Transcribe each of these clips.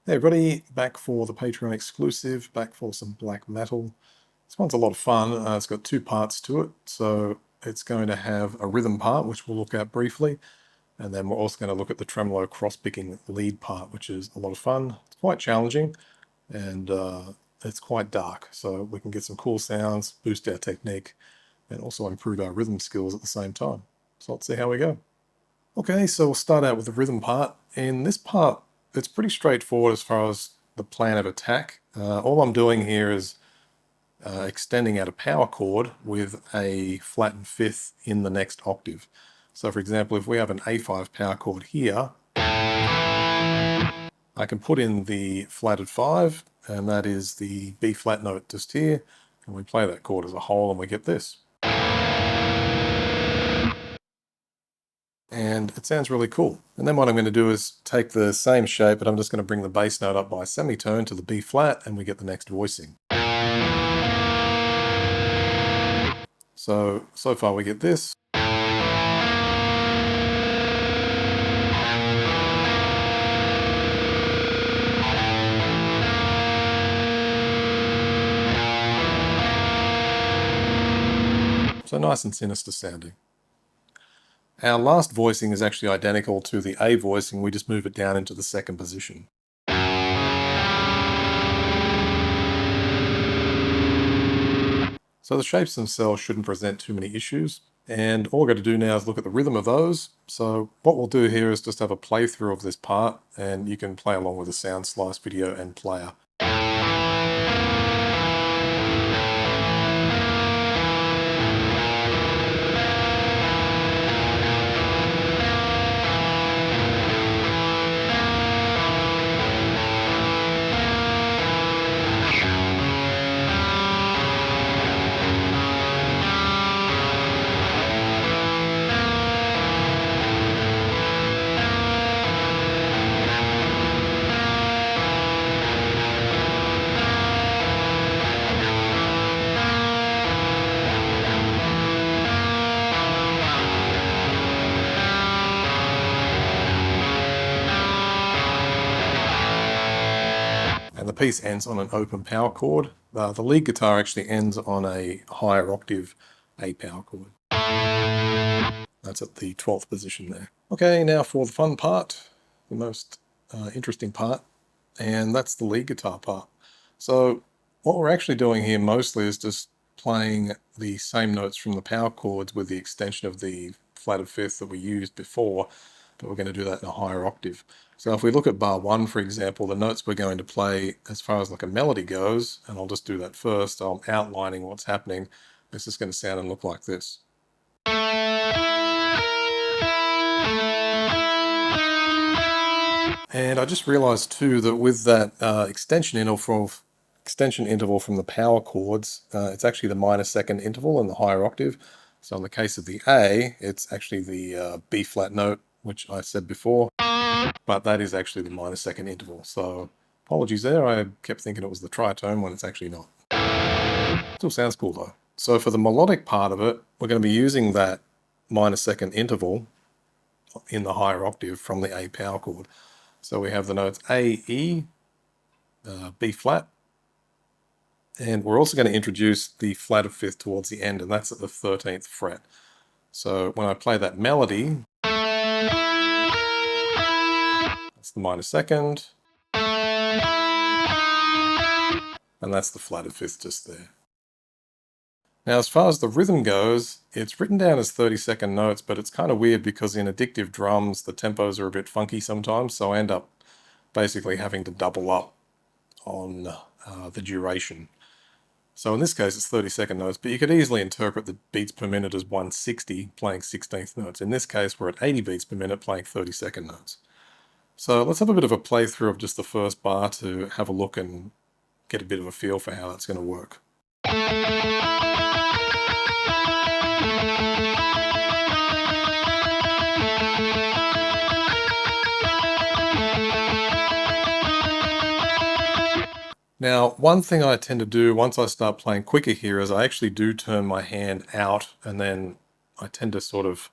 Hey everybody, back for the Patreon exclusive, back for some black metal. This one's a lot of fun. It's got two parts to it. So it's going to have a rhythm part, which we'll look at briefly. And then we're also going to look at the tremolo cross-picking lead part, which is a lot of fun. It's quite challenging and it's quite dark. So we can get some cool sounds, boost our technique, and also improve our rhythm skills at the same time. So let's see how we go. Okay, so we'll start out with the rhythm part. In this part, it's pretty straightforward as far as the plan of attack. All I'm doing here is extending out a power chord with a flattened fifth in the next octave. So for example, if we have an A5 power chord here, I can put in the flatted 5, and that is the B flat note just here, and we play that chord as a whole and we get this. And it sounds really cool. And then what I'm going to do is take the same shape, but I'm just going to bring the bass note up by a semitone to the B flat, and we get the next voicing. So far we get this. So nice and sinister sounding. Our last voicing is actually identical to the A voicing, we just move it down into the second position. So the shapes themselves shouldn't present too many issues, and all we're going to do now is look at the rhythm of those. So what we'll do here is just have a playthrough of this part, and you can play along with the sound slice video and player. And the piece ends on an open power chord. The lead guitar actually ends on a higher octave A power chord. That's at the 12th position there. Okay, now for the fun part, the most interesting part, and that's the lead guitar part. So what we're actually doing here mostly is just playing the same notes from the power chords with the extension of the flatted fifth that we used before, but we're going to do that in a higher octave. So if we look at bar 1, for example, the notes we're going to play as far as like a melody goes, and I'll just do that first, I'm outlining what's happening. This is going to sound and look like this. And I just realized too that with that extension interval from the power chords, it's actually the minor second interval in the higher octave. So in the case of the A, it's actually the B flat note, which I said before, but that is actually the minor second interval. So apologies there, I kept thinking it was the tritone when it's actually not. Still sounds cool though. So for the melodic part of it, we're going to be using that minor second interval in the higher octave from the A power chord. So we have the notes A, E, B flat, and we're also going to introduce the flatted fifth towards the end, and that's at the 13th fret. So when I play that melody, that's the minor second, and that's the flatted fifth just there. Now as far as the rhythm goes, it's written down as 30-second notes, but it's kind of weird because in addictive drums, the tempos are a bit funky sometimes, so I end up basically having to double up on the duration. So in this case, it's 30-second notes, but you could easily interpret the beats per minute as 160 playing 16th notes. In this case, we're at 80 beats per minute playing 30-second notes. So let's have a bit of a playthrough of just the first bar to have a look and get a bit of a feel for how that's going to work. Now, one thing I tend to do once I start playing quicker here is I actually do turn my hand out, and then I tend to sort of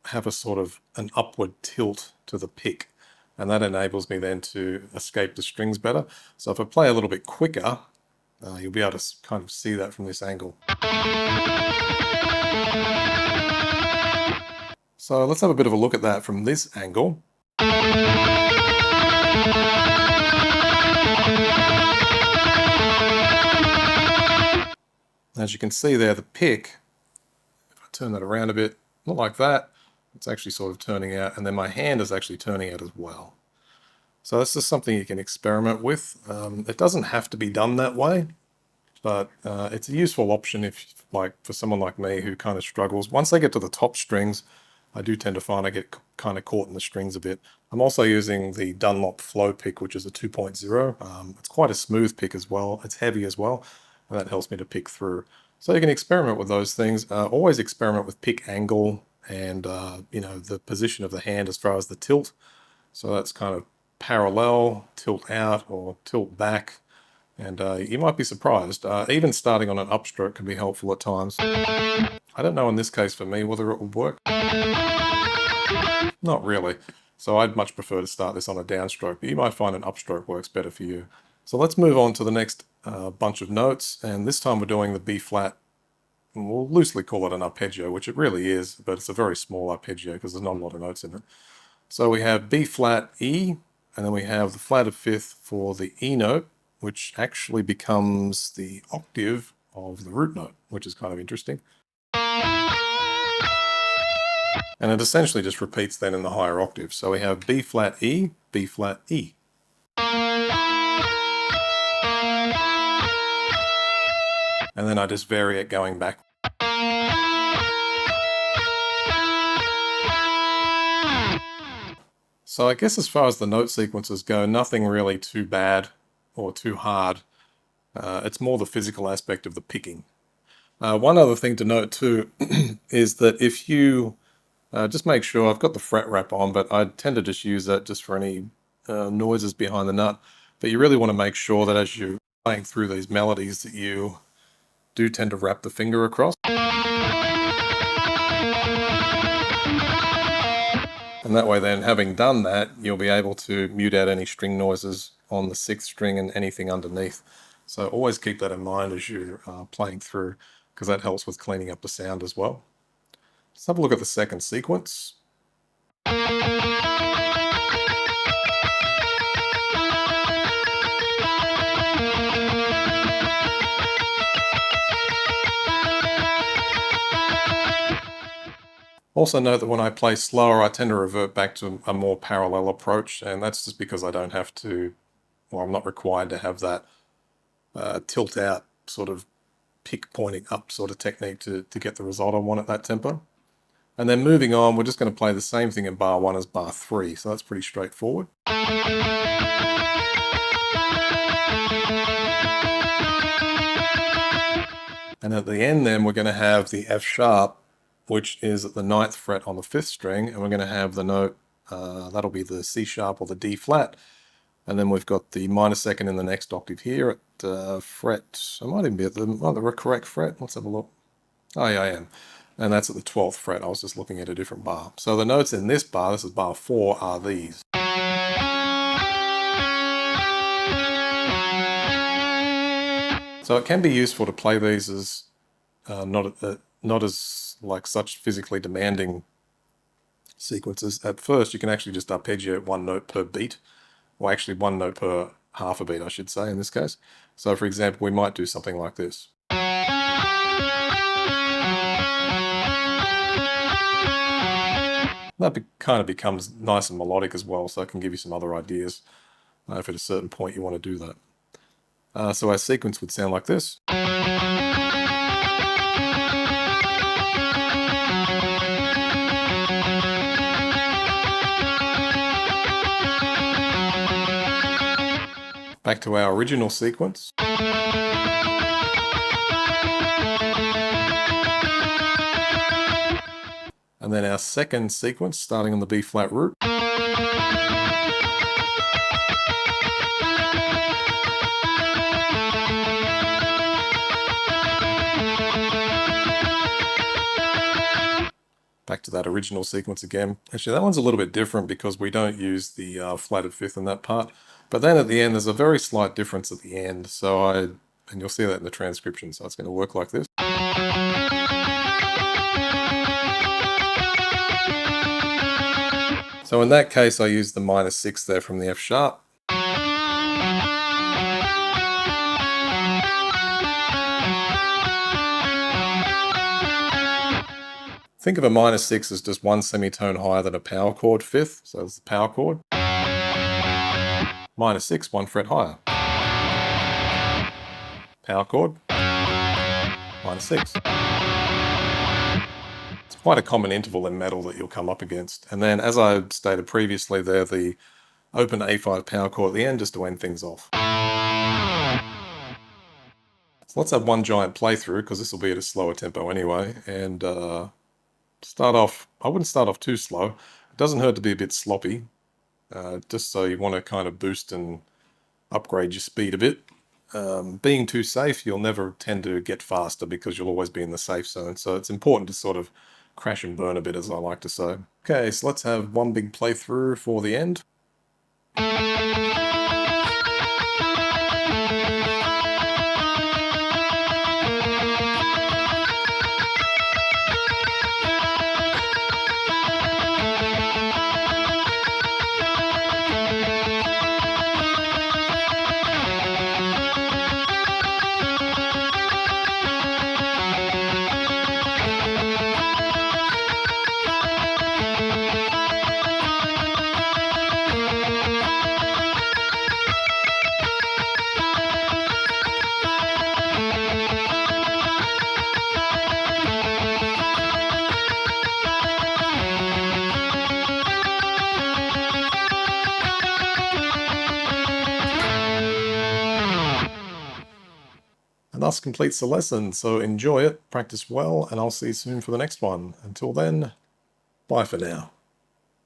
have a sort of an upward tilt to the pick. and that enables me then to escape the strings better. So if I play a little bit quicker, you'll be able to kind of see that from this angle. So let's have a bit of a look at that from this angle. As you can see there, the pick, if I turn that around a bit, not like that, it's actually sort of turning out, and then my hand is actually turning out as well. So that's just something you can experiment with. It doesn't have to be done that way, but it's a useful option if, like, for someone like me who kind of struggles. Once I get to the top strings, I do tend to find I get kind of caught in the strings a bit. I'm also using the Dunlop Flow pick, which is a 2.0. It's quite a smooth pick as well. It's heavy as well, and that helps me to pick through. So you can experiment with those things. Always experiment with pick angle and you know, the position of the hand as far as the tilt. So that's kind of parallel, tilt out, or tilt back. And you might be surprised. Even starting on an upstroke can be helpful at times. I don't know in this case for me whether it would work. Not really. So I'd much prefer to start this on a downstroke, but you might find an upstroke works better for you. So let's move on to the next bunch of notes, and this time we're doing the B flat. We'll loosely call it an arpeggio, which it really is, but it's a very small arpeggio because there's not a lot of notes in it. So we have B flat E, and then we have the flat of fifth for the E note, which actually becomes the octave of the root note, which is kind of interesting. And it essentially just repeats then in the higher octave. So we have B flat E, B flat E. And then I just vary it going back. So I guess as far as the note sequences go, nothing really too bad or too hard. It's more the physical aspect of the picking. One other thing to note too is that if you just make sure, I've got the fret wrap on, but I tend to just use that just for any noises behind the nut. But you really want to make sure that as you're playing through these melodies that you do tend to wrap the finger across. And that way then, having done that, you'll be able to mute out any string noises on the sixth string and anything underneath. So always keep that in mind as you're playing through, because that helps with cleaning up the sound as well. Let's have a look at the second sequence. Also note that when I play slower, I tend to revert back to a more parallel approach, and that's just because I don't have to, well, I'm not required to have that tilt out sort of pick pointing up sort of technique to get the result I want at that tempo. And then moving on, we're just going to play the same thing in bar 1 as bar 3, so that's pretty straightforward. And at the end then, we're going to have the F sharp, which is at the 9th fret on the 5th string, and we're going to have the note, that'll be the C sharp or the D flat, and then we've got the minor second in the next octave here at fret, I might even be at the correct fret, let's have a look. Oh yeah, I am. And that's at the 12th fret, I was just looking at a different bar. So the notes in this bar, this is bar 4, are these. So it can be useful to play these as not as like such physically demanding sequences. At first, you can actually just arpeggiate one note per beat, or actually one note per half a beat, I should say, in this case. So for example, we might do something like this. That kind of becomes nice and melodic as well, so it can give you some other ideas if at a certain point you want to do that. So our sequence would sound like this. Back to our original sequence. And then our second sequence, starting on the B flat root. Back to that original sequence again. Actually, that one's a little bit different because we don't use the flatted fifth in that part. But then at the end, there's a very slight difference at the end. And you'll see that in the transcription. So it's going to work like this. So in that case, I use the -6 there from the F sharp. Think of a -6 as just one semitone higher than a power chord fifth, so it's the power chord. -6, 1 fret higher. Power chord, -6. It's quite a common interval in metal that you'll come up against. And then, as I stated previously there, the open A5 power chord at the end just to end things off. So let's have one giant playthrough, because this will be at a slower tempo anyway, and start off. I wouldn't start off too slow. It doesn't hurt to be a bit sloppy, just so you want to kind of boost and upgrade your speed a bit. Being too safe, you'll never tend to get faster because you'll always be in the safe zone. So it's important to sort of crash and burn a bit, as I like to say. Okay, so let's have one big playthrough for the end. And thus completes the lesson, so enjoy it, practice well, and I'll see you soon for the next one. Until then, bye for now.